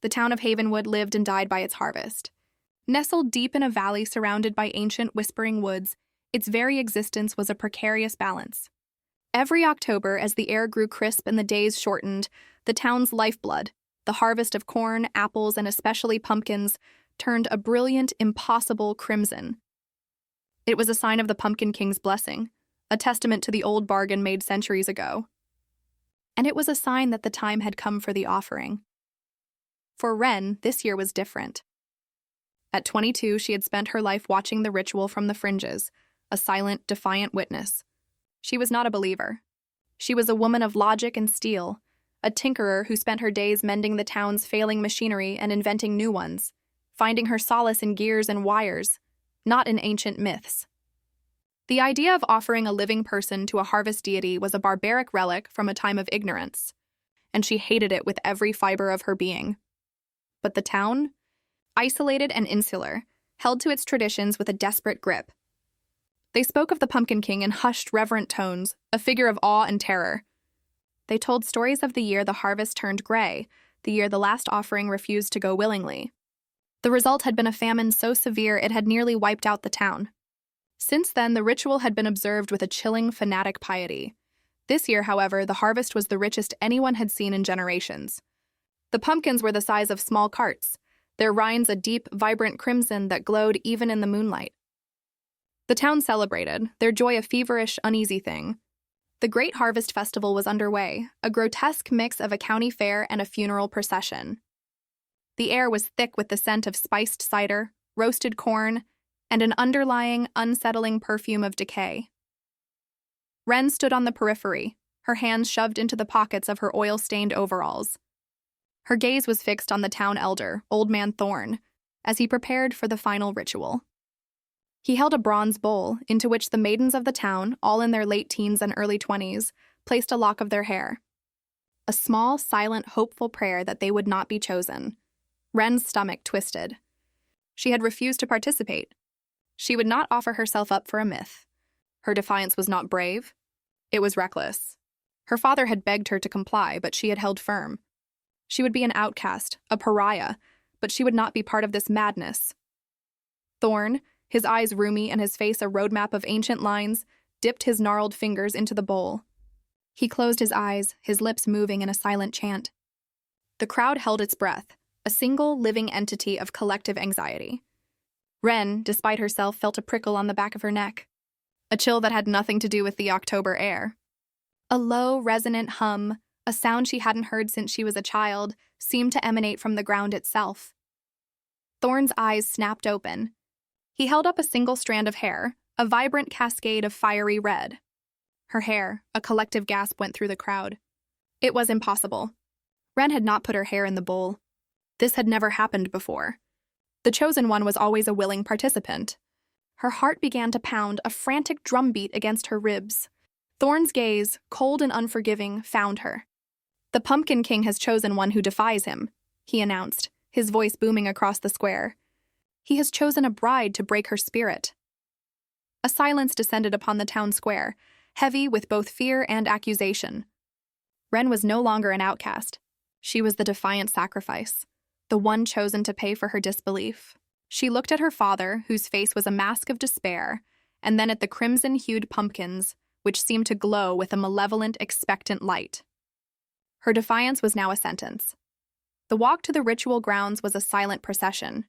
The town of Havenwood lived and died by its harvest. Nestled deep in a valley surrounded by ancient whispering woods, its very existence was a precarious balance. Every October, as the air grew crisp and the days shortened, the town's lifeblood, the harvest of corn, apples, and especially pumpkins, turned a brilliant, impossible crimson. It was a sign of the Pumpkin King's blessing, a testament to the old bargain made centuries ago. And it was a sign that the time had come for the offering. For Wren, this year was different. At 22, she had spent her life watching the ritual from the fringes, a silent, defiant witness. She was not a believer. She was a woman of logic and steel, a tinkerer who spent her days mending the town's failing machinery and inventing new ones, finding her solace in gears and wires, not in ancient myths. The idea of offering a living person to a harvest deity was a barbaric relic from a time of ignorance, and she hated it with every fiber of her being. But the town, isolated and insular, held to its traditions with a desperate grip. They spoke of the Pumpkin King in hushed, reverent tones, a figure of awe and terror. They told stories of the year the harvest turned gray, the year the last offering refused to go willingly. The result had been a famine so severe it had nearly wiped out the town. Since then, the ritual had been observed with a chilling, fanatic piety. This year, however, the harvest was the richest anyone had seen in generations. The pumpkins were the size of small carts, their rinds a deep, vibrant crimson that glowed even in the moonlight. The town celebrated, their joy a feverish, uneasy thing. The Great Harvest Festival was underway, a grotesque mix of a county fair and a funeral procession. The air was thick with the scent of spiced cider, roasted corn, and an underlying, unsettling perfume of decay. Wren stood on the periphery, her hands shoved into the pockets of her oil-stained overalls. Her gaze was fixed on the town elder, Old Man Thorn, as he prepared for the final ritual. He held a bronze bowl into which the maidens of the town, all in their late teens and early 20s, placed a lock of their hair. A small, silent, hopeful prayer that they would not be chosen. Wren's stomach twisted. She had refused to participate. She would not offer herself up for a myth. Her defiance was not brave. It was reckless. Her father had begged her to comply, but she had held firm. She would be an outcast, a pariah, but she would not be part of this madness. Thorn, his eyes rheumy and his face a roadmap of ancient lines, dipped his gnarled fingers into the bowl. He closed his eyes, his lips moving in a silent chant. The crowd held its breath, a single living entity of collective anxiety. Wren, despite herself, felt a prickle on the back of her neck, a chill that had nothing to do with the October air. A low, resonant hum, a sound she hadn't heard since she was a child, seemed to emanate from the ground itself. Thorn's eyes snapped open. He held up a single strand of hair, a vibrant cascade of fiery red. Her hair, a collective gasp went through the crowd. It was impossible. Wren had not put her hair in the bowl. This had never happened before. The chosen one was always a willing participant. Her heart began to pound, a frantic drumbeat against her ribs. Thorn's gaze, cold and unforgiving, found her. "The Pumpkin King has chosen one who defies him," he announced, his voice booming across the square. "He has chosen a bride to break her spirit." A silence descended upon the town square, heavy with both fear and accusation. Wren was no longer an outcast. She was the defiant sacrifice, the one chosen to pay for her disbelief. She looked at her father, whose face was a mask of despair, and then at the crimson-hued pumpkins, which seemed to glow with a malevolent, expectant light. Her defiance was now a sentence. The walk to the ritual grounds was a silent procession.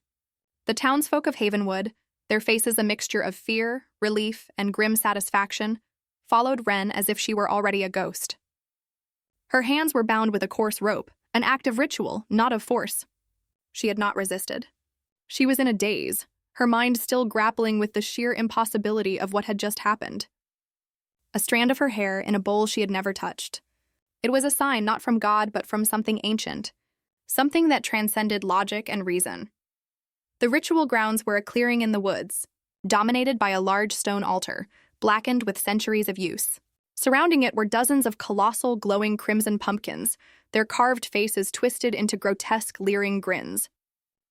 The townsfolk of Havenwood, their faces a mixture of fear, relief, and grim satisfaction, followed Wren as if she were already a ghost. Her hands were bound with a coarse rope, an act of ritual, not of force. She had not resisted. She was in a daze, her mind still grappling with the sheer impossibility of what had just happened. A strand of her hair in a bowl she had never touched. It was a sign not from God but from something ancient, something that transcended logic and reason. The ritual grounds were a clearing in the woods, dominated by a large stone altar, blackened with centuries of use. Surrounding it were dozens of colossal, glowing crimson pumpkins, their carved faces twisted into grotesque, leering grins.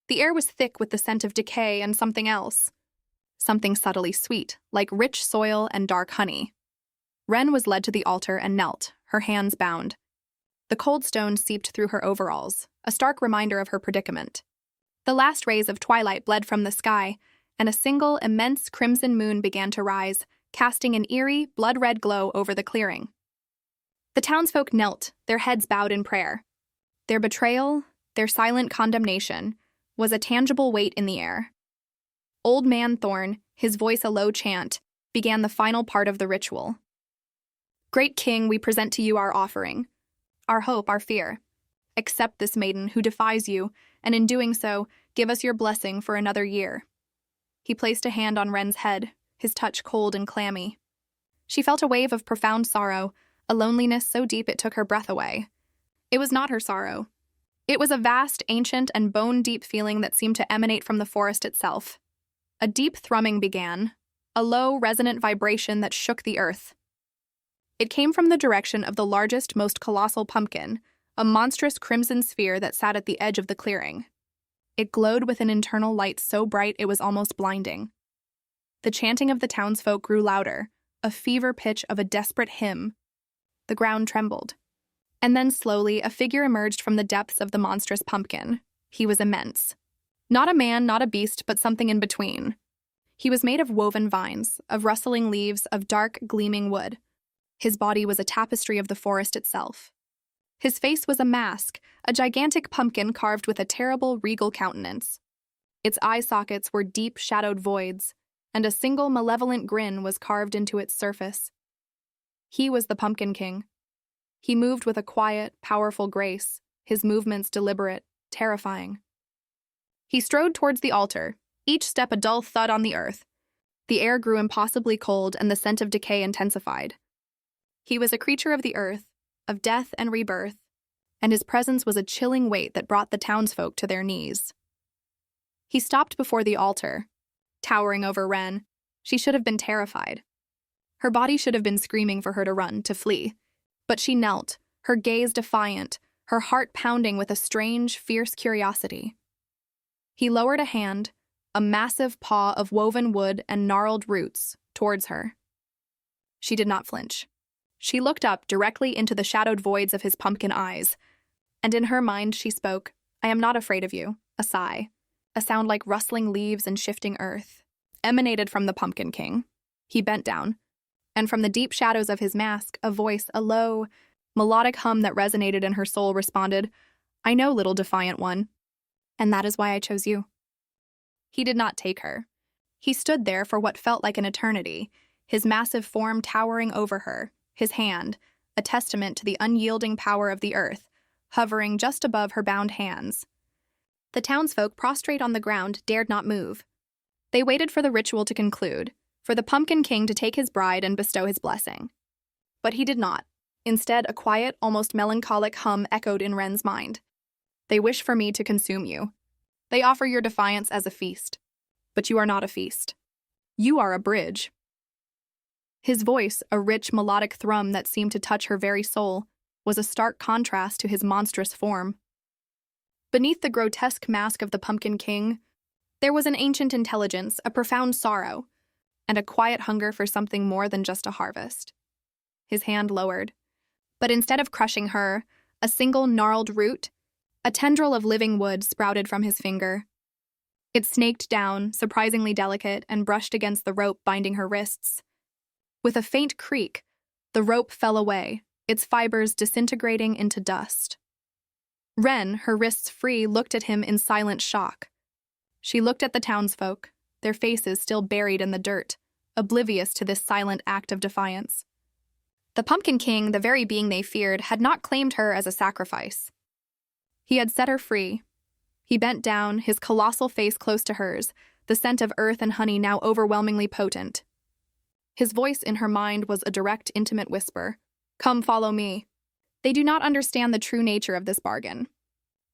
The air was thick with the scent of decay and something else. Something subtly sweet, like rich soil and dark honey. Wren was led to the altar and knelt, her hands bound. The cold stone seeped through her overalls, a stark reminder of her predicament. The last rays of twilight bled from the sky, and a single, immense crimson moon began to rise, casting an eerie, blood-red glow over the clearing. The townsfolk knelt, their heads bowed in prayer. Their betrayal, their silent condemnation, was a tangible weight in the air. Old Man Thorn, his voice a low chant, began the final part of the ritual. "Great King, we present to you our offering, our hope, our fear. Accept this maiden who defies you, and in doing so, give us your blessing for another year." He placed a hand on Wren's head, his touch cold and clammy. She felt a wave of profound sorrow, a loneliness so deep it took her breath away. It was not her sorrow. It was a vast, ancient, and bone-deep feeling that seemed to emanate from the forest itself. A deep thrumming began, a low, resonant vibration that shook the earth. It came from the direction of the largest, most colossal pumpkin, a monstrous crimson sphere that sat at the edge of the clearing. It glowed with an internal light so bright it was almost blinding. The chanting of the townsfolk grew louder, a fever pitch of a desperate hymn. The ground trembled. And then slowly a figure emerged from the depths of the monstrous pumpkin. He was immense. Not a man, not a beast, but something in between. He was made of woven vines, of rustling leaves, of dark, gleaming wood. His body was a tapestry of the forest itself. His face was a mask, a gigantic pumpkin carved with a terrible, regal countenance. Its eye sockets were deep, shadowed voids, and a single malevolent grin was carved into its surface. He was the Pumpkin King. He moved with a quiet, powerful grace, his movements deliberate, terrifying. He strode towards the altar, each step a dull thud on the earth. The air grew impossibly cold and the scent of decay intensified. He was a creature of the earth, of death and rebirth, and his presence was a chilling weight that brought the townsfolk to their knees. He stopped before the altar, towering over Wren. She should have been terrified. Her body should have been screaming for her to run, to flee. But she knelt, her gaze defiant, her heart pounding with a strange, fierce curiosity. He lowered a hand, a massive paw of woven wood and gnarled roots, towards her. She did not flinch. She looked up directly into the shadowed voids of his pumpkin eyes, and in her mind she spoke, "I am not afraid of you," a sigh, a sound like rustling leaves and shifting earth, emanated from the Pumpkin King. He bent down, and from the deep shadows of his mask, a voice, a low, melodic hum that resonated in her soul responded, "I know, little defiant one, and that is why I chose you." He did not take her. He stood there for what felt like an eternity, his massive form towering over her, his hand, a testament to the unyielding power of the earth, hovering just above her bound hands. The townsfolk, prostrate on the ground, dared not move. They waited for the ritual to conclude, for the Pumpkin King to take his bride and bestow his blessing. But he did not. Instead, a quiet, almost melancholic hum echoed in Wren's mind. "They wish for me to consume you. They offer your defiance as a feast. But you are not a feast. You are a bridge." His voice, a rich, melodic thrum that seemed to touch her very soul, was a stark contrast to his monstrous form. Beneath the grotesque mask of the Pumpkin King, there was an ancient intelligence, a profound sorrow, and a quiet hunger for something more than just a harvest. His hand lowered. But instead of crushing her, a single gnarled root, a tendril of living wood sprouted from his finger. It snaked down, surprisingly delicate, and brushed against the rope binding her wrists. With a faint creak, the rope fell away, its fibers disintegrating into dust. Wren, her wrists free, looked at him in silent shock. She looked at the townsfolk, their faces still buried in the dirt, oblivious to this silent act of defiance. The Pumpkin King, the very being they feared, had not claimed her as a sacrifice. He had set her free. He bent down, his colossal face close to hers, the scent of earth and honey now overwhelmingly potent. His voice in her mind was a direct, intimate whisper. "Come, follow me." They do not understand the true nature of this bargain.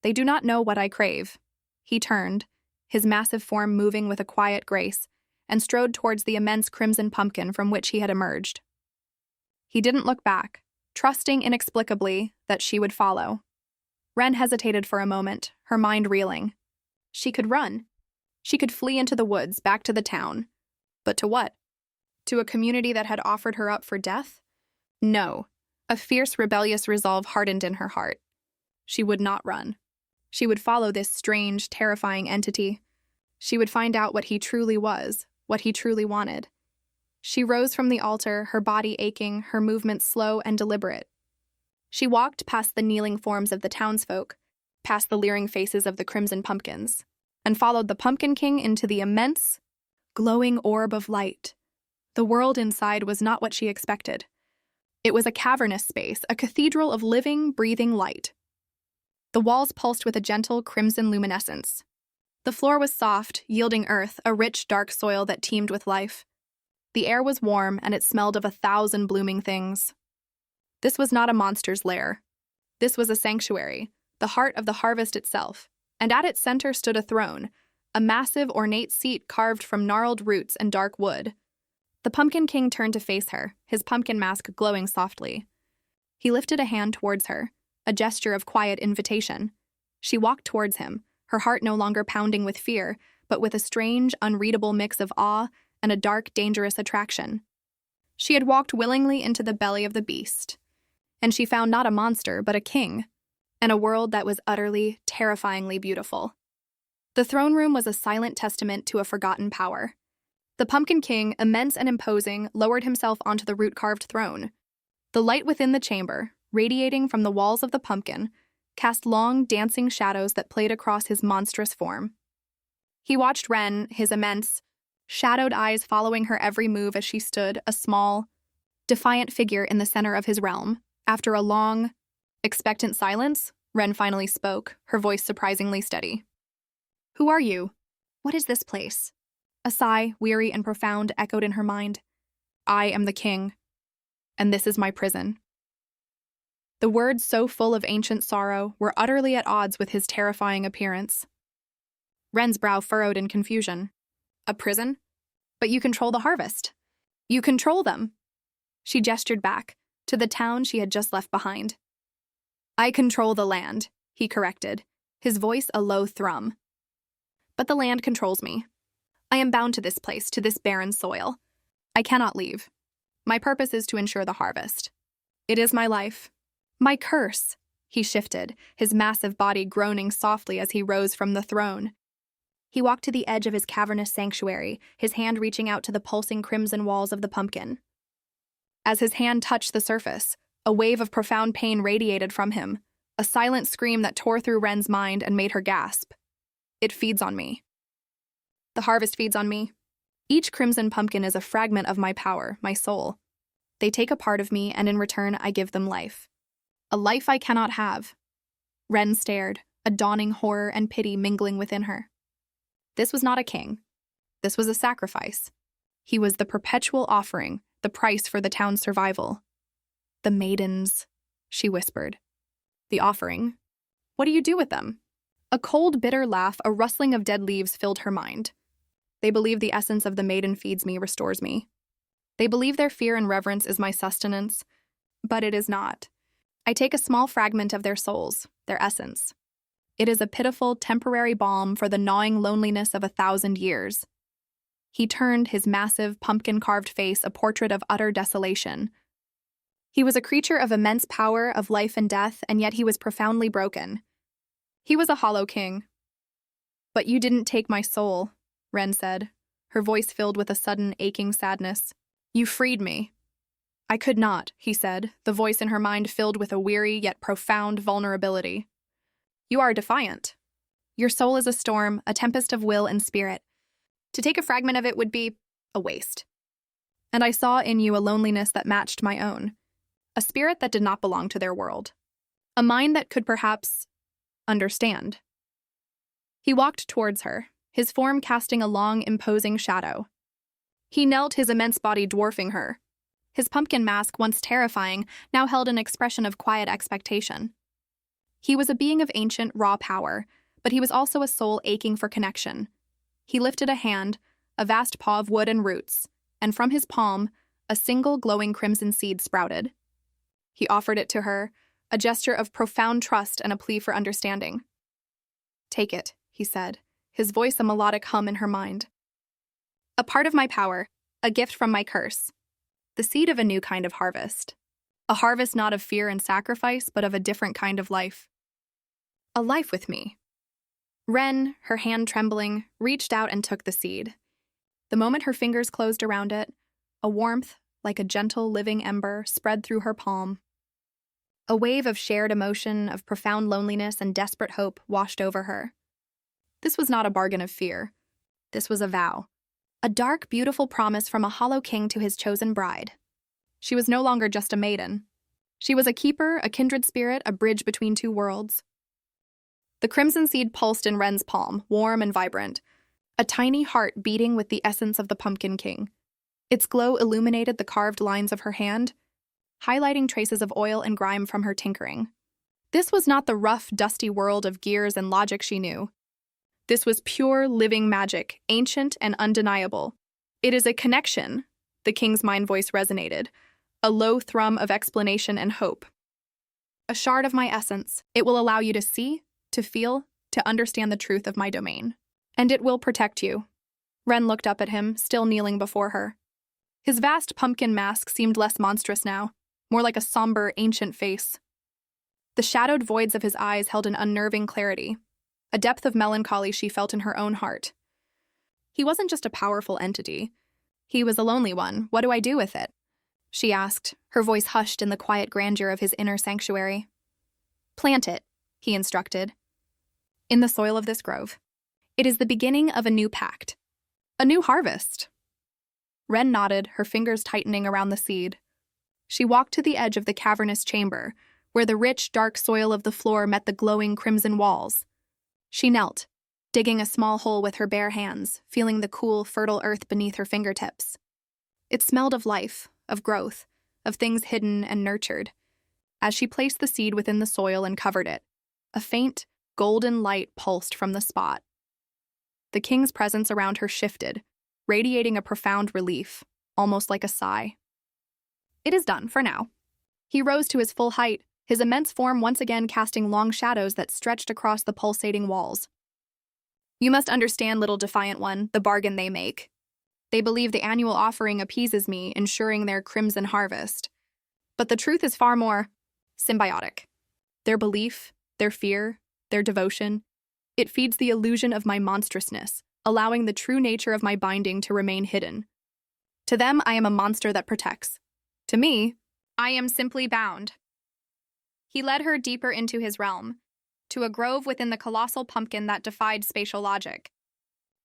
They do not know what I crave. He turned, his massive form moving with a quiet grace, and strode towards the immense crimson pumpkin from which he had emerged. He didn't look back, trusting inexplicably that she would follow. Wren hesitated for a moment, her mind reeling. She could run. She could flee into the woods, back to the town. But to what? To a community that had offered her up for death? No. A fierce, rebellious resolve hardened in her heart. She would not run. She would follow this strange, terrifying entity. She would find out what he truly was, what he truly wanted. She rose from the altar, her body aching, her movements slow and deliberate. She walked past the kneeling forms of the townsfolk, past the leering faces of the crimson pumpkins, and followed the Pumpkin King into the immense, glowing orb of light. The world inside was not what she expected. It was a cavernous space, a cathedral of living, breathing light. The walls pulsed with a gentle crimson luminescence. The floor was soft, yielding earth, a rich, dark soil that teemed with life. The air was warm, and it smelled of 1,000 blooming things. This was not a monster's lair. This was a sanctuary, the heart of the harvest itself, and at its center stood a throne, a massive, ornate seat carved from gnarled roots and dark wood. The Pumpkin King turned to face her, his pumpkin mask glowing softly. He lifted a hand towards her, a gesture of quiet invitation. She walked towards him, her heart no longer pounding with fear, but with a strange, unreadable mix of awe and a dark, dangerous attraction. She had walked willingly into the belly of the beast, and she found not a monster, but a king, and a world that was utterly, terrifyingly beautiful. The throne room was a silent testament to a forgotten power. The Pumpkin King, immense and imposing, lowered himself onto the root-carved throne. The light within the chamber, radiating from the walls of the pumpkin, cast long, dancing shadows that played across his monstrous form. He watched Wren, his immense, shadowed eyes following her every move as she stood, a small, defiant figure in the center of his realm. After a long, expectant silence, Wren finally spoke, her voice surprisingly steady. "Who are you? What is this place?" A sigh, weary and profound, echoed in her mind. "I am the king, and this is my prison." The words, so full of ancient sorrow, were utterly at odds with his terrifying appearance. Wren's brow furrowed in confusion. "A prison? But you control the harvest. You control them." She gestured back, to the town she had just left behind. "I control the land," he corrected, his voice a low thrum. "But the land controls me. I am bound to this place, to this barren soil. I cannot leave. My purpose is to ensure the harvest. It is my life. My curse." He shifted, his massive body groaning softly as he rose from the throne. He walked to the edge of his cavernous sanctuary, his hand reaching out to the pulsing crimson walls of the pumpkin. As his hand touched the surface, a wave of profound pain radiated from him, a silent scream that tore through Wren's mind and made her gasp. "It feeds on me. The harvest feeds on me. Each crimson pumpkin is a fragment of my power, my soul. They take a part of me, and in return I give them life. A life I cannot have." Wren stared, a dawning horror and pity mingling within her. This was not a king. This was a sacrifice. He was the perpetual offering, the price for the town's survival. "The maidens," she whispered. "The offering? What do you do with them?" A cold, bitter laugh, a rustling of dead leaves filled her mind. "They believe the essence of the maiden feeds me, restores me. They believe their fear and reverence is my sustenance, but it is not. I take a small fragment of their souls, their essence. It is a pitiful, temporary balm for the gnawing loneliness of 1,000 years." He turned, his massive, pumpkin-carved face a portrait of utter desolation. He was a creature of immense power, of life and death, and yet he was profoundly broken. He was a hollow king. "But you didn't take my soul," Wren said, her voice filled with a sudden, aching sadness. "You freed me." "I could not," he said, the voice in her mind filled with a weary yet profound vulnerability. "You are defiant. Your soul is a storm, a tempest of will and spirit. To take a fragment of it would be a waste. And I saw in you a loneliness that matched my own, a spirit that did not belong to their world, a mind that could perhaps understand." He walked towards her, his form casting a long, imposing shadow. He knelt, his immense body dwarfing her. His pumpkin mask, once terrifying, now held an expression of quiet expectation. He was a being of ancient, raw power, but he was also a soul aching for connection. He lifted a hand, a vast paw of wood and roots, and from his palm, a single glowing crimson seed sprouted. He offered it to her, a gesture of profound trust and a plea for understanding. "Take it," he said, his voice a melodic hum in her mind. "A part of my power, a gift from my curse, the seed of a new kind of harvest." A harvest not of fear and sacrifice, but of a different kind of life. A life with me. Wren, her hand trembling, reached out and took the seed. The moment her fingers closed around it, a warmth, like a gentle living ember, spread through her palm. A wave of shared emotion, of profound loneliness and desperate hope washed over her. This was not a bargain of fear. This was a vow. A dark, beautiful promise from a hollow king to his chosen bride. She was no longer just a maiden. She was a keeper, a kindred spirit, a bridge between two worlds. The crimson seed pulsed in Wren's palm, warm and vibrant, a tiny heart beating with the essence of the Pumpkin King. Its glow illuminated the carved lines of her hand, highlighting traces of oil and grime from her tinkering. This was not the rough, dusty world of gears and logic she knew. This was pure, living magic, ancient and undeniable. It is a connection, the king's mind voice resonated, a low thrum of explanation and hope. A shard of my essence. It will allow you to see, to feel, to understand the truth of my domain. And it will protect you. Wren looked up at him, still kneeling before her. His vast pumpkin mask seemed less monstrous now, more like a somber, ancient face. The shadowed voids of his eyes held an unnerving clarity, a depth of melancholy she felt in her own heart. He wasn't just a powerful entity. He was a lonely one. What do I do with it? She asked, her voice hushed in the quiet grandeur of his inner sanctuary. Plant it, he instructed, in the soil of this grove. It is the beginning of a new pact, a new harvest. Wren nodded, her fingers tightening around the seed. She walked to the edge of the cavernous chamber, where the rich, dark soil of the floor met the glowing crimson walls. She knelt, digging a small hole with her bare hands, feeling the cool, fertile earth beneath her fingertips. It smelled of life, of growth, of things hidden and nurtured. As she placed the seed within the soil and covered it, a faint, golden light pulsed from the spot. The king's presence around her shifted, radiating a profound relief, almost like a sigh. It is done, for now. He rose to his full height, his immense form once again casting long shadows that stretched across the pulsating walls. You must understand, little defiant one, the bargain they make. They believe the annual offering appeases me, ensuring their crimson harvest. But the truth is far more symbiotic. Their belief, their fear, their devotion, it feeds the illusion of my monstrousness, allowing the true nature of my binding to remain hidden. To them, I am a monster that protects. To me, I am simply bound. He led her deeper into his realm, to a grove within the colossal pumpkin that defied spatial logic.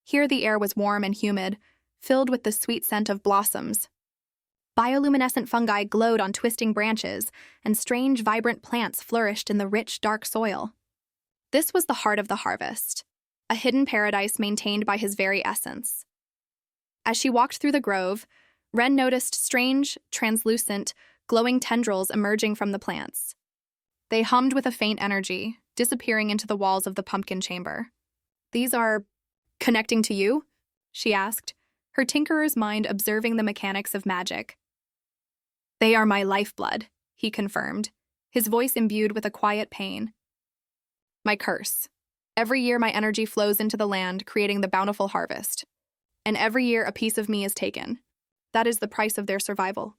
Here the air was warm and humid, filled with the sweet scent of blossoms. Bioluminescent fungi glowed on twisting branches, and strange, vibrant plants flourished in the rich, dark soil. This was the heart of the harvest, a hidden paradise maintained by his very essence. As she walked through the grove, Wren noticed strange, translucent, glowing tendrils emerging from the plants. They hummed with a faint energy, disappearing into the walls of the pumpkin chamber. These are connecting to you? She asked, her tinkerer's mind observing the mechanics of magic. They are my lifeblood, he confirmed, his voice imbued with a quiet pain. My curse. Every year my energy flows into the land, creating the bountiful harvest. And every year a piece of me is taken. That is the price of their survival.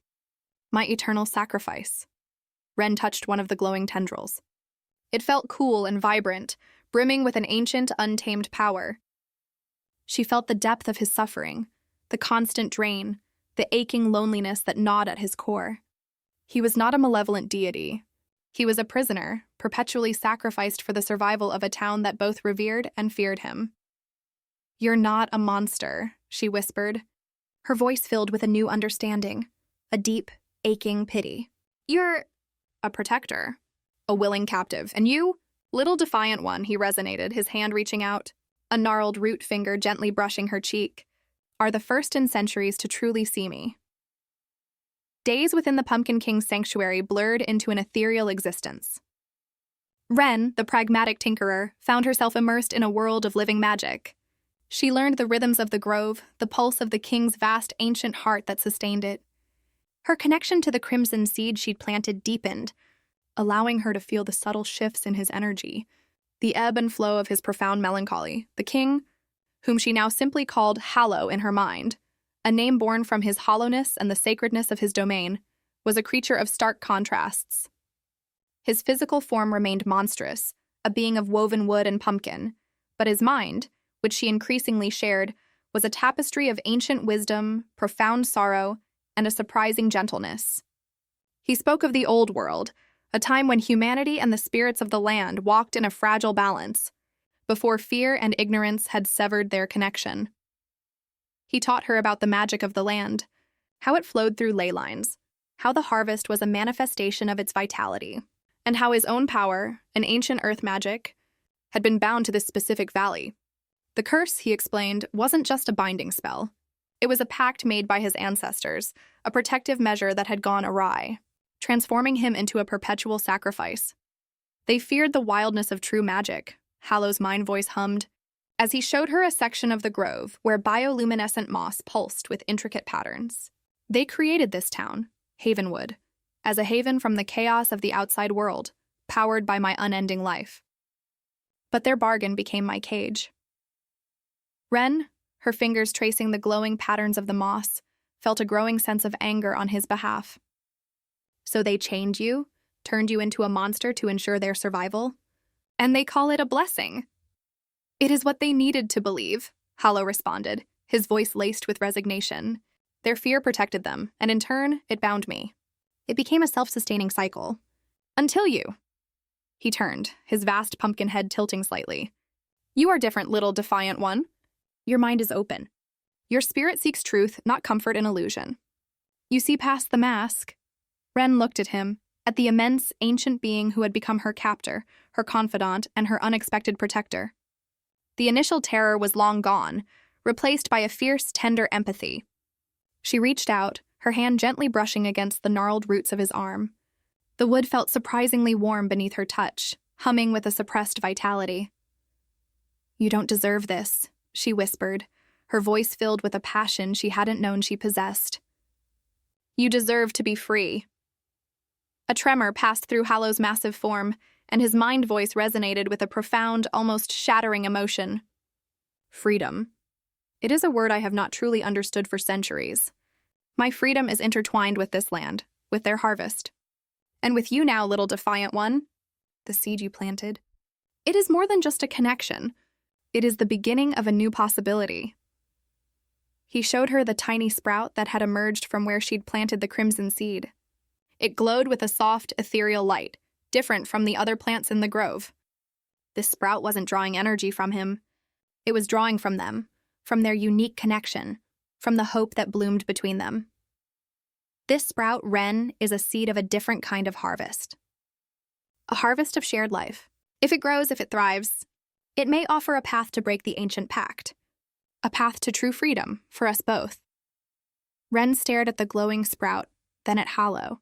My eternal sacrifice. Wren touched one of the glowing tendrils. It felt cool and vibrant, brimming with an ancient, untamed power. She felt the depth of his suffering, the constant drain, the aching loneliness that gnawed at his core. He was not a malevolent deity. He was a prisoner, perpetually sacrificed for the survival of a town that both revered and feared him. You're not a monster, she whispered, her voice filled with a new understanding, a deep, aching pity. You're a protector, a willing captive, and you, little defiant one, he resonated, his hand reaching out, a gnarled root finger gently brushing her cheek, are the first in centuries to truly see me. Days within the Pumpkin King's sanctuary blurred into an ethereal existence. Wren, the pragmatic tinkerer, found herself immersed in a world of living magic. She learned the rhythms of the grove, the pulse of the king's vast ancient heart that sustained it. Her connection to the crimson seed she'd planted deepened, allowing her to feel the subtle shifts in his energy, the ebb and flow of his profound melancholy. The king, whom she now simply called Hallow in her mind, a name born from his hollowness and the sacredness of his domain, was a creature of stark contrasts. His physical form remained monstrous, a being of woven wood and pumpkin, but his mind, which she increasingly shared, was a tapestry of ancient wisdom, profound sorrow, and a surprising gentleness. He spoke of the old world, a time when humanity and the spirits of the land walked in a fragile balance, before fear and ignorance had severed their connection. He taught her about the magic of the land, how it flowed through ley lines, how the harvest was a manifestation of its vitality, and how his own power, an ancient earth magic, had been bound to this specific valley. The curse, he explained, wasn't just a binding spell. It was a pact made by his ancestors, a protective measure that had gone awry, transforming him into a perpetual sacrifice. They feared the wildness of true magic, Hallow's mind voice hummed, as he showed her a section of the grove where bioluminescent moss pulsed with intricate patterns. They created this town, Havenwood, as a haven from the chaos of the outside world, powered by my unending life. But their bargain became my cage. Wren, her fingers tracing the glowing patterns of the moss, felt a growing sense of anger on his behalf. So they chained you, turned you into a monster to ensure their survival? And they call it a blessing. It is what they needed to believe, Hallow responded, his voice laced with resignation. Their fear protected them, and in turn, it bound me. It became a self-sustaining cycle. Until you. He turned, his vast pumpkin head tilting slightly. You are different, little defiant one. Your mind is open. Your spirit seeks truth, not comfort and illusion. You see past the mask. Wren looked at him, at the immense, ancient being who had become her captor, her confidant, and her unexpected protector. The initial terror was long gone, replaced by a fierce, tender empathy. She reached out, her hand gently brushing against the gnarled roots of his arm. The wood felt surprisingly warm beneath her touch, humming with a suppressed vitality. You don't deserve this, she whispered, her voice filled with a passion she hadn't known she possessed. You deserve to be free. A tremor passed through Hallow's massive form, and his mind voice resonated with a profound, almost shattering emotion. Freedom. It is a word I have not truly understood for centuries. My freedom is intertwined with this land, with their harvest. And with you now, little defiant one, the seed you planted. It is more than just a connection. It is the beginning of a new possibility. He showed her the tiny sprout that had emerged from where she'd planted the crimson seed. It glowed with a soft, ethereal light, different from the other plants in the grove. This sprout wasn't drawing energy from him. It was drawing from them, from their unique connection, from the hope that bloomed between them. This sprout, Wren, is a seed of a different kind of harvest. A harvest of shared life. If it grows, if it thrives, it may offer a path to break the ancient pact. A path to true freedom for us both. Wren stared at the glowing sprout, then at Hallow.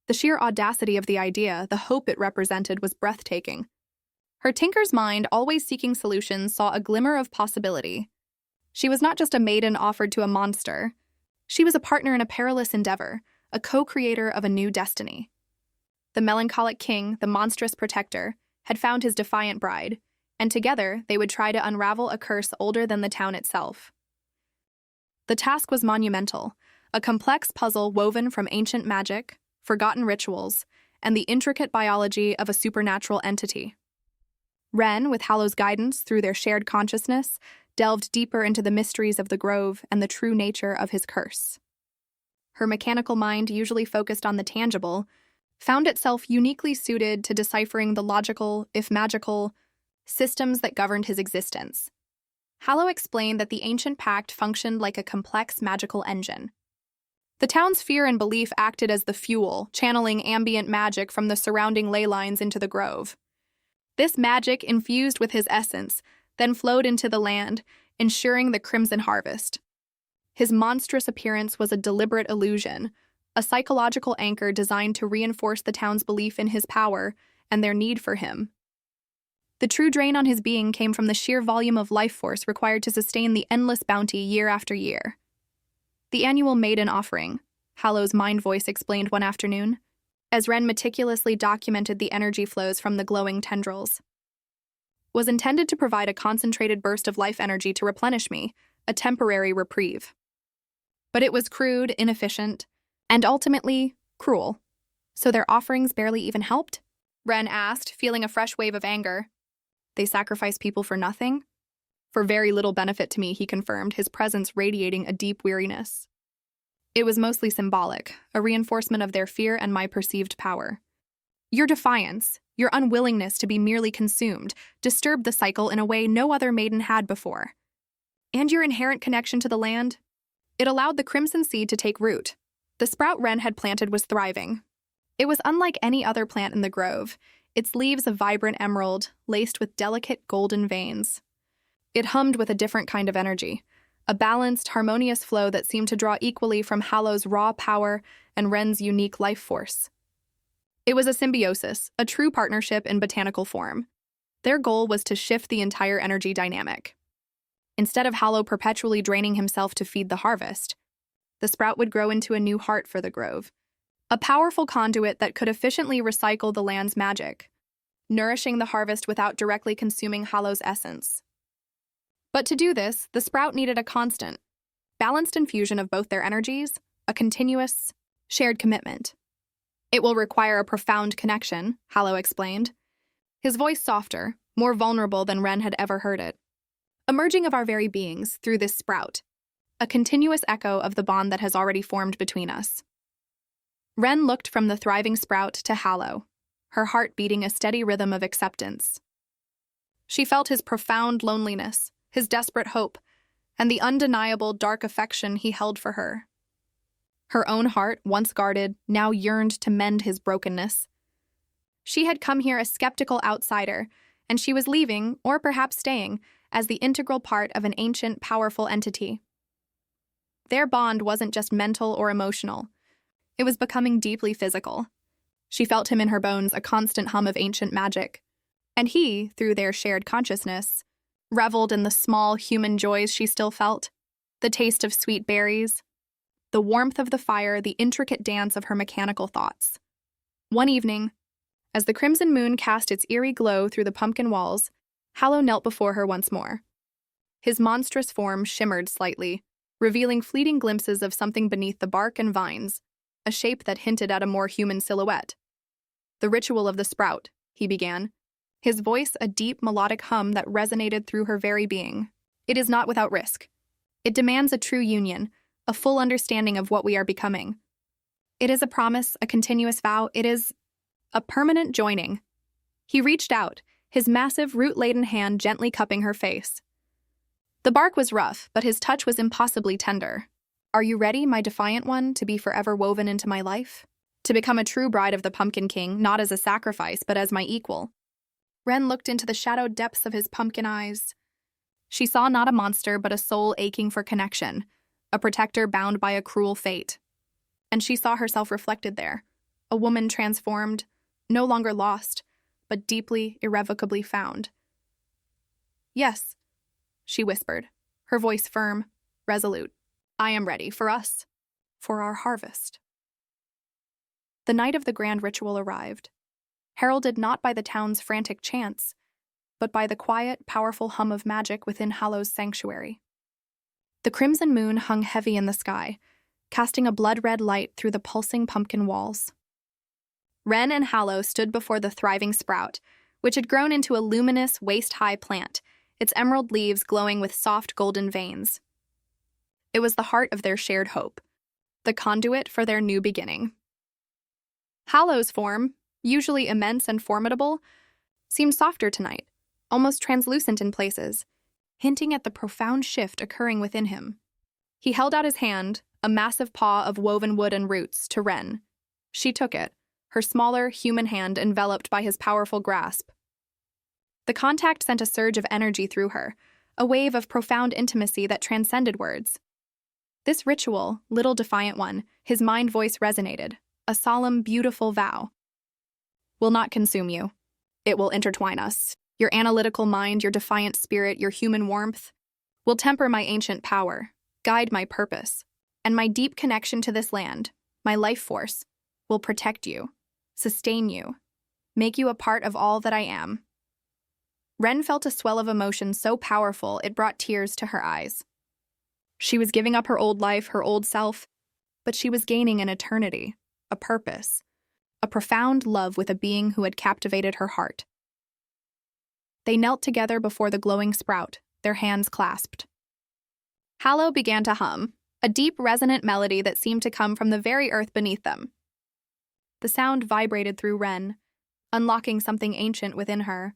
The sheer audacity of the idea, the hope it represented, was breathtaking. Her tinker's mind, always seeking solutions, saw a glimmer of possibility. She was not just a maiden offered to a monster. She was a partner in a perilous endeavor, a co-creator of a new destiny. The melancholic king, the monstrous protector, had found his defiant bride, and together they would try to unravel a curse older than the town itself. The task was monumental, a complex puzzle woven from ancient magic, forgotten rituals, and the intricate biology of a supernatural entity. Wren, with Hallow's guidance through their shared consciousness, delved deeper into the mysteries of the grove and the true nature of his curse. Her mechanical mind, usually focused on the tangible, found itself uniquely suited to deciphering the logical, if magical, systems that governed his existence. Hallow explained that the ancient pact functioned like a complex magical engine. The town's fear and belief acted as the fuel, channeling ambient magic from the surrounding ley lines into the grove. This magic, infused with his essence, then flowed into the land, ensuring the crimson harvest. His monstrous appearance was a deliberate illusion, a psychological anchor designed to reinforce the town's belief in his power and their need for him. The true drain on his being came from the sheer volume of life force required to sustain the endless bounty year after year. The annual maiden offering, Hallow's mind voice explained one afternoon, as Wren meticulously documented the energy flows from the glowing tendrils, was intended to provide a concentrated burst of life energy to replenish me, a temporary reprieve. But it was crude, inefficient, and ultimately Cruel. So their offerings barely even helped? Wren asked, feeling a fresh wave of anger. They sacrifice people for nothing? For very little benefit to me, he confirmed, his presence radiating a deep weariness. It was mostly symbolic, a reinforcement of their fear and my perceived power. Your defiance, your unwillingness to be merely consumed, disturbed the cycle in a way no other maiden had before. And your inherent connection to the land? It allowed the crimson seed to take root. The sprout Wren had planted was thriving. It was unlike any other plant in the grove, its leaves a vibrant emerald, laced with delicate golden veins. It hummed with a different kind of energy, a balanced, harmonious flow that seemed to draw equally from Hallow's raw power and Wren's unique life force. It was a symbiosis, a true partnership in botanical form. Their goal was to shift the entire energy dynamic. Instead of Hallow perpetually draining himself to feed the harvest, the sprout would grow into a new heart for the grove, a powerful conduit that could efficiently recycle the land's magic, nourishing the harvest without directly consuming Hallow's essence. But to do this, the sprout needed a constant, balanced infusion of both their energies, a continuous, shared commitment. It will require a profound connection, Hallow explained, his voice softer, more vulnerable than Wren had ever heard it. Emerging of our very beings through this sprout, a continuous echo of the bond that has already formed between us. Wren looked from the thriving sprout to Hallow, her heart beating a steady rhythm of acceptance. She felt his profound loneliness, his desperate hope, and the undeniable dark affection he held for her. Her own heart, once guarded, now yearned to mend his brokenness. She had come here a skeptical outsider, and she was leaving, or perhaps staying, as the integral part of an ancient, powerful entity. Their bond wasn't just mental or emotional. It was becoming deeply physical. She felt him in her bones, a constant hum of ancient magic. And he, through their shared consciousness, reveled in the small human joys she still felt, the taste of sweet berries, the warmth of the fire, the intricate dance of her mechanical thoughts. One evening, as the crimson moon cast its eerie glow through the pumpkin walls, Hallow knelt before her once more. His monstrous form shimmered slightly, revealing fleeting glimpses of something beneath the bark and vines, a shape that hinted at a more human silhouette. The ritual of the sprout, he began, his voice a deep melodic hum that resonated through her very being. It is not without risk. It demands a true union, a full understanding of what we are becoming. It is a promise, a continuous vow. It is a permanent joining. He reached out, his massive, root-laden hand gently cupping her face. The bark was rough, but his touch was impossibly tender. Are you ready, my defiant one, to be forever woven into my life? To become a true bride of the Pumpkin King, not as a sacrifice, but as my equal? Wren looked into the shadowed depths of his pumpkin eyes. She saw not a monster, but a soul aching for connection, a protector bound by a cruel fate. And she saw herself reflected there, a woman transformed, no longer lost, but deeply, irrevocably found. Yes, she whispered, her voice firm, resolute. I am ready for us, for our harvest. The night of the grand ritual arrived, heralded not by the town's frantic chants, but by the quiet, powerful hum of magic within Hallow's sanctuary. The crimson moon hung heavy in the sky, casting a blood-red light through the pulsing pumpkin walls. Wren and Hallow stood before the thriving sprout, which had grown into a luminous, waist-high plant, its emerald leaves glowing with soft golden veins. It was the heart of their shared hope, the conduit for their new beginning. Hallow's form, usually immense and formidable, seemed softer tonight, almost translucent in places, hinting at the profound shift occurring within him. He held out his hand, a massive paw of woven wood and roots, to Wren. She took it, her smaller, human hand enveloped by his powerful grasp. The contact sent a surge of energy through her, a wave of profound intimacy that transcended words. This ritual, little defiant one, his mind voice resonated, a solemn, beautiful vow. Will not consume you. It will intertwine us. Your analytical mind, your defiant spirit, your human warmth will temper my ancient power, guide my purpose, and my deep connection to this land, my life force, will protect you, sustain you, make you a part of all that I am. Wren felt a swell of emotion so powerful it brought tears to her eyes. She was giving up her old life, her old self, but she was gaining an eternity, a purpose, a profound love with a being who had captivated her heart. They knelt together before the glowing sprout, their hands clasped. Hallow began to hum, a deep, resonant melody that seemed to come from the very earth beneath them. The sound vibrated through Wren, unlocking something ancient within her,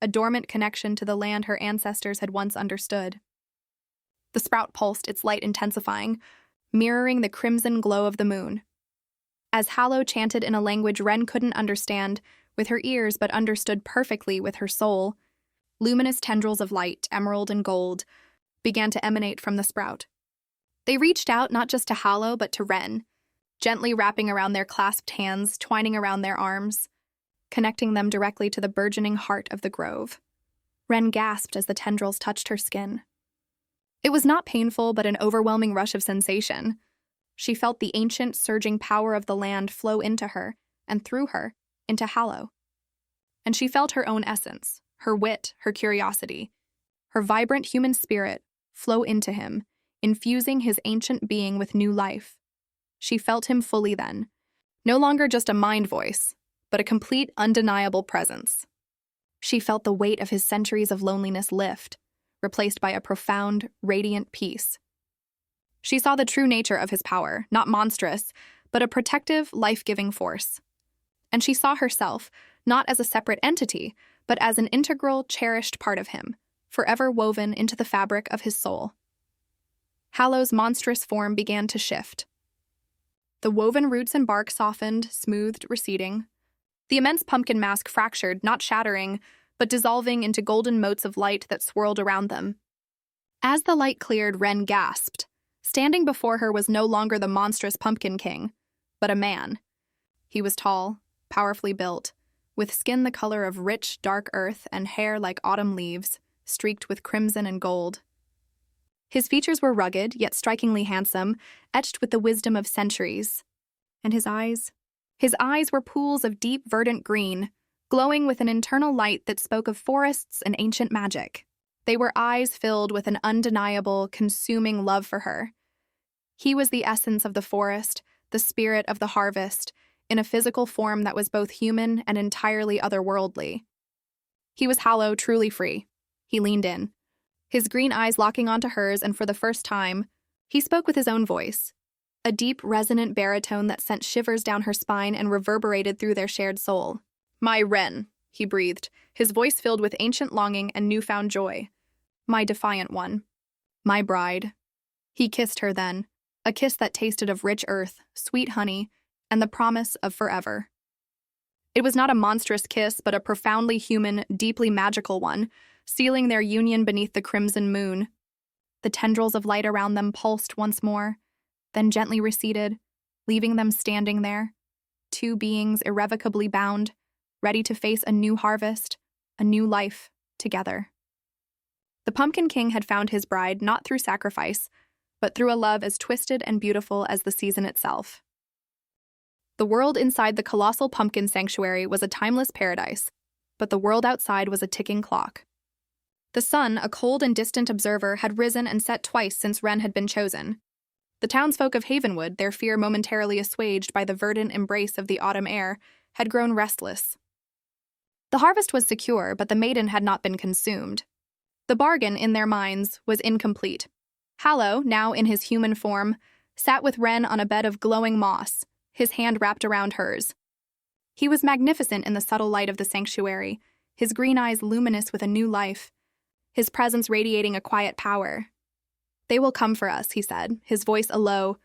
a dormant connection to the land her ancestors had once understood. The sprout pulsed, its light intensifying, mirroring the crimson glow of the moon. As Hallow chanted in a language Wren couldn't understand with her ears but understood perfectly with her soul, luminous tendrils of light, emerald and gold, began to emanate from the sprout. They reached out not just to Hallow but to Wren, gently wrapping around their clasped hands, twining around their arms, connecting them directly to the burgeoning heart of the grove. Wren gasped as the tendrils touched her skin. It was not painful, but an overwhelming rush of sensation. She felt the ancient, surging power of the land flow into her, and through her, into Hallow. And she felt her own essence, her wit, her curiosity, her vibrant human spirit flow into him, infusing his ancient being with new life. She felt him fully then, no longer just a mind voice, but a complete, undeniable presence. She felt the weight of his centuries of loneliness lift, replaced by a profound, radiant peace. She saw the true nature of his power, not monstrous, but a protective, life-giving force. And she saw herself, not as a separate entity, but as an integral, cherished part of him, forever woven into the fabric of his soul. Hallow's monstrous form began to shift. The woven roots and bark softened, smoothed, receding. The immense pumpkin mask fractured, not shattering, but dissolving into golden motes of light that swirled around them. As the light cleared, Wren gasped. Standing before her was no longer the monstrous Pumpkin King, but a man. He was tall, powerfully built, with skin the color of rich, dark earth and hair like autumn leaves, streaked with crimson and gold. His features were rugged, yet strikingly handsome, etched with the wisdom of centuries. And his eyes? His eyes were pools of deep, verdant green, glowing with an internal light that spoke of forests and ancient magic. They were eyes filled with an undeniable, consuming love for her. He was the essence of the forest, the spirit of the harvest, in a physical form that was both human and entirely otherworldly. He was Hallow, truly free. He leaned in, his green eyes locking onto hers, and for the first time, he spoke with his own voice, a deep, resonant baritone that sent shivers down her spine and reverberated through their shared soul. "My Wren," he breathed, his voice filled with ancient longing and newfound joy. "My defiant one. My bride." He kissed her then, a kiss that tasted of rich earth, sweet honey, and the promise of forever. It was not a monstrous kiss, but a profoundly human, deeply magical one, sealing their union beneath the crimson moon. The tendrils of light around them pulsed once more, then gently receded, leaving them standing there, two beings irrevocably bound, ready to face a new harvest, a new life, together. The Pumpkin King had found his bride not through sacrifice, but through a love as twisted and beautiful as the season itself. The world inside the colossal pumpkin sanctuary was a timeless paradise, but the world outside was a ticking clock. The sun, a cold and distant observer, had risen and set twice since Wren had been chosen. The townsfolk of Havenwood, their fear momentarily assuaged by the verdant embrace of the autumn air, had grown restless. The harvest was secure, but the maiden had not been consumed. The bargain, in their minds, was incomplete. Hallow, now in his human form, sat with Wren on a bed of glowing moss, his hand wrapped around hers. He was magnificent in the subtle light of the sanctuary, his green eyes luminous with a new life, his presence radiating a quiet power. "They will come for us," he said, his voice a low,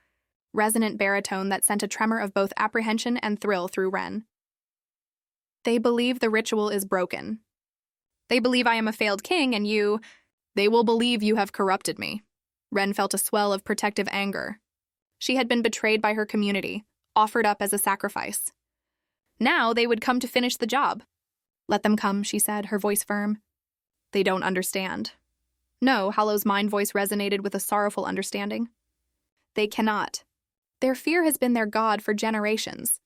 resonant baritone that sent a tremor of both apprehension and thrill through Wren. "They believe the ritual is broken. They believe I am a failed king, and they will believe you have corrupted me." Wren felt a swell of protective anger. She had been betrayed by her community, offered up as a sacrifice. Now they would come to finish the job. "Let them come," she said, her voice firm. "They don't understand." No, Hallow's mind voice resonated with a sorrowful understanding. "They cannot. Their fear has been their god for generations.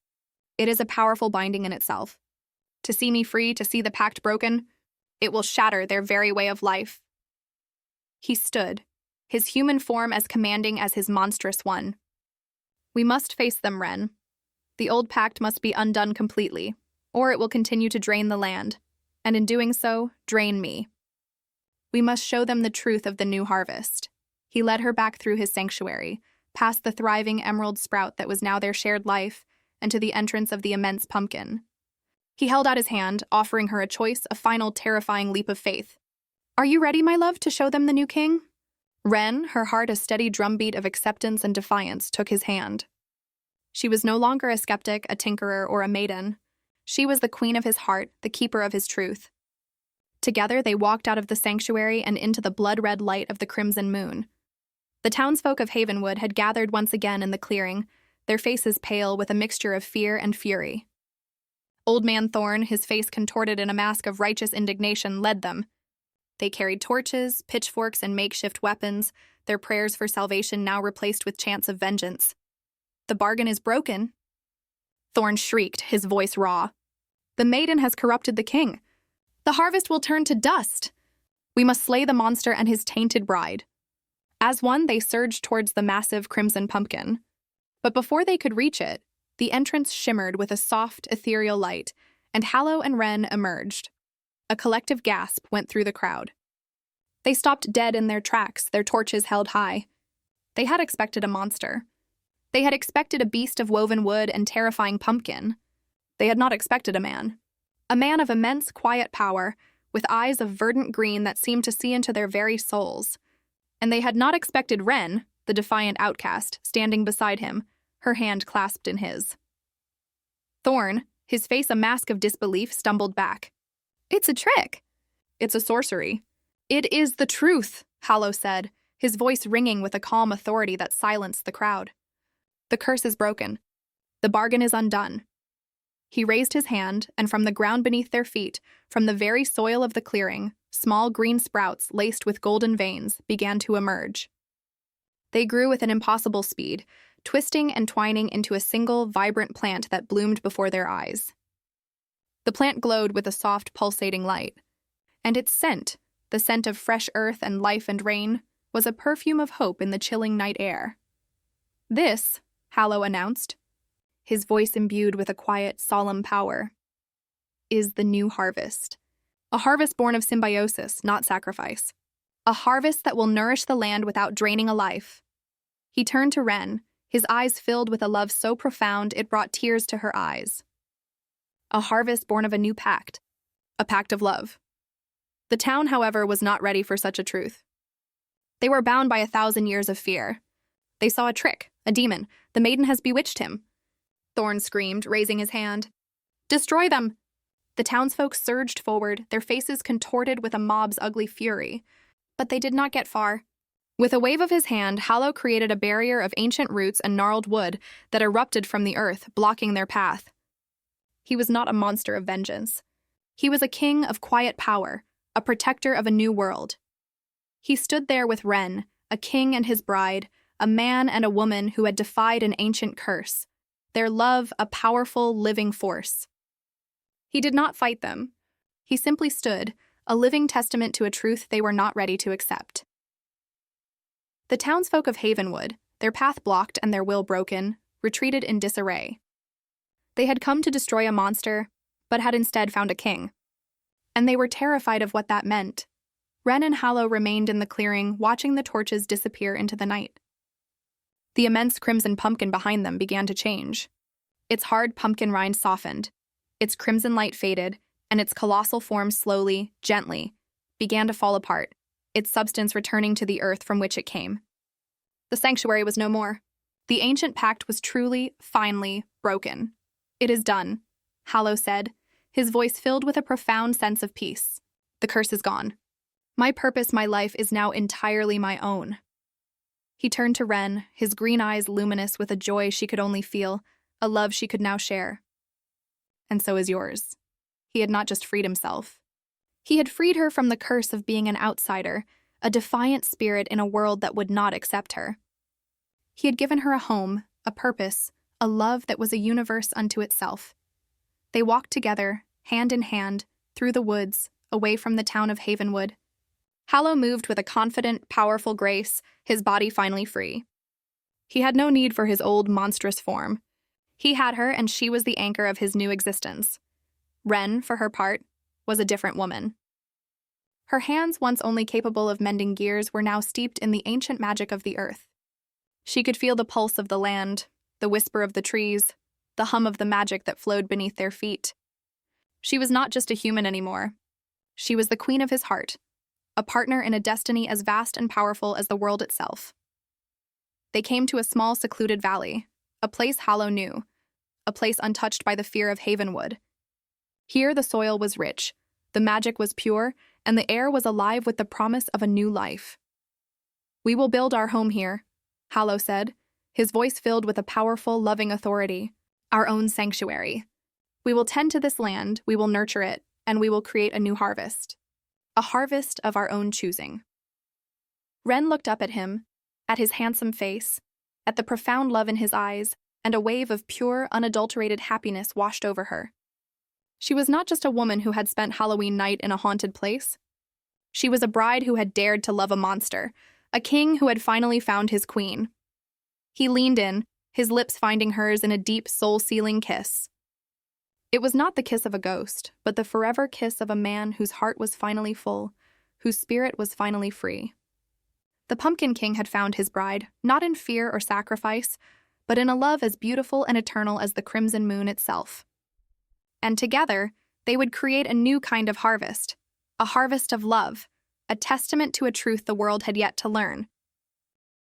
It is a powerful binding in itself. To see me free, to see the pact broken, it will shatter their very way of life." He stood, his human form as commanding as his monstrous one. "We must face them, Wren. The old pact must be undone completely, or it will continue to drain the land, and in doing so, drain me. We must show them the truth of the new harvest. He led her back through his sanctuary, past the thriving emerald sprout that was now their shared life, and to the entrance of the immense pumpkin. He held out his hand, offering her a choice, a final terrifying leap of faith. "Are you ready, my love, to show them the new king?" Wren, her heart a steady drumbeat of acceptance and defiance, took his hand. She was no longer a skeptic, a tinkerer, or a maiden. She was the queen of his heart, the keeper of his truth. Together they walked out of the sanctuary and into the blood-red light of the crimson moon. The townsfolk of Havenwood had gathered once again in the clearing, their faces pale with a mixture of fear and fury. Old Man Thorn, his face contorted in a mask of righteous indignation, led them. They carried torches, pitchforks, and makeshift weapons, their prayers for salvation now replaced with chants of vengeance. "The bargain is broken," Thorn shrieked, his voice raw. "The maiden has corrupted the king. The harvest will turn to dust. We must slay the monster and his tainted bride." As one, they surged towards the massive crimson pumpkin. But before they could reach it, the entrance shimmered with a soft, ethereal light, and Hallow and Wren emerged. A collective gasp went through the crowd. They stopped dead in their tracks, their torches held high. They had expected a monster. They had expected a beast of woven wood and terrifying pumpkin. They had not expected a man. A man of immense, quiet power, with eyes of verdant green that seemed to see into their very souls. And they had not expected Wren, the defiant outcast, standing beside him, her hand clasped in his. Thorn, his face a mask of disbelief, stumbled back. "It's a trick." "It's a sorcery." "It is the truth," Hallow said, his voice ringing with a calm authority that silenced the crowd. "The curse is broken. The bargain is undone." He raised his hand, and from the ground beneath their feet, from the very soil of the clearing, small green sprouts laced with golden veins began to emerge. They grew with an impossible speed, twisting and twining into a single, vibrant plant that bloomed before their eyes. The plant glowed with a soft, pulsating light, and its scent, the scent of fresh earth and life and rain, was a perfume of hope in the chilling night air. "This," Hallow announced, his voice imbued with a quiet, solemn power, "is the new harvest. A harvest born of symbiosis, not sacrifice. A harvest that will nourish the land without draining a life." He turned to Wren, his eyes filled with a love so profound it brought tears to her eyes. A harvest born of a new pact, a pact of love. The town, however, was not ready for such a truth. They were bound by 1,000 years of fear. They saw a trick, a demon. "The maiden has bewitched him," Thorn screamed, raising his hand. "Destroy them!" The townsfolk surged forward, their faces contorted with a mob's ugly fury. But they did not get far. With a wave of his hand, Hallow created a barrier of ancient roots and gnarled wood that erupted from the earth, blocking their path. He was not a monster of vengeance. He was a king of quiet power, a protector of a new world. He stood there with Wren, a king and his bride, a man and a woman who had defied an ancient curse, their love a powerful, living force. He did not fight them. He simply stood, a living testament to a truth they were not ready to accept. The townsfolk of Havenwood, their path blocked and their will broken, retreated in disarray. They had come to destroy a monster, but had instead found a king. And they were terrified of what that meant. Wren and Hallow remained in the clearing, watching the torches disappear into the night. The immense crimson pumpkin behind them began to change. Its hard pumpkin rind softened, its crimson light faded, and its colossal form slowly, gently, began to fall apart, its substance returning to the earth from which it came. The sanctuary was no more. The ancient pact was truly, finally, broken. "It is done," Hallow said, his voice filled with a profound sense of peace. "The curse is gone. My purpose, my life, is now entirely my own." He turned to Wren, his green eyes luminous with a joy she could only feel, a love she could now share. "And so is yours." He had not just freed himself. He had freed her from the curse of being an outsider, a defiant spirit in a world that would not accept her. He had given her a home, a purpose, a love that was a universe unto itself. They walked together, hand in hand, through the woods, away from the town of Havenwood. Hallow moved with a confident, powerful grace, his body finally free. He had no need for his old, monstrous form. He had her, and she was the anchor of his new existence. Wren, for her part, was a different woman. Her hands, once only capable of mending gears, were now steeped in the ancient magic of the earth. She could feel the pulse of the land, the whisper of the trees, the hum of the magic that flowed beneath their feet. She was not just a human anymore. She was the queen of his heart, a partner in a destiny as vast and powerful as the world itself. They came to a small, secluded valley, a place Hallow knew, a place untouched by the fear of Havenwood. Here the soil was rich, the magic was pure, and the air was alive with the promise of a new life. "We will build our home here," Hallow said, his voice filled with a powerful, loving authority. "Our own sanctuary. We will tend to this land, we will nurture it, and we will create a new harvest. A harvest of our own choosing." Wren looked up at him, at his handsome face, at the profound love in his eyes, and a wave of pure, unadulterated happiness washed over her. She was not just a woman who had spent Halloween night in a haunted place. She was a bride who had dared to love a monster, a king who had finally found his queen. He leaned in, his lips finding hers in a deep, soul-sealing kiss. It was not the kiss of a ghost, but the forever kiss of a man whose heart was finally full, whose spirit was finally free. The Pumpkin King had found his bride, not in fear or sacrifice, but in a love as beautiful and eternal as the crimson moon itself. And together, they would create a new kind of harvest, a harvest of love, a testament to a truth the world had yet to learn.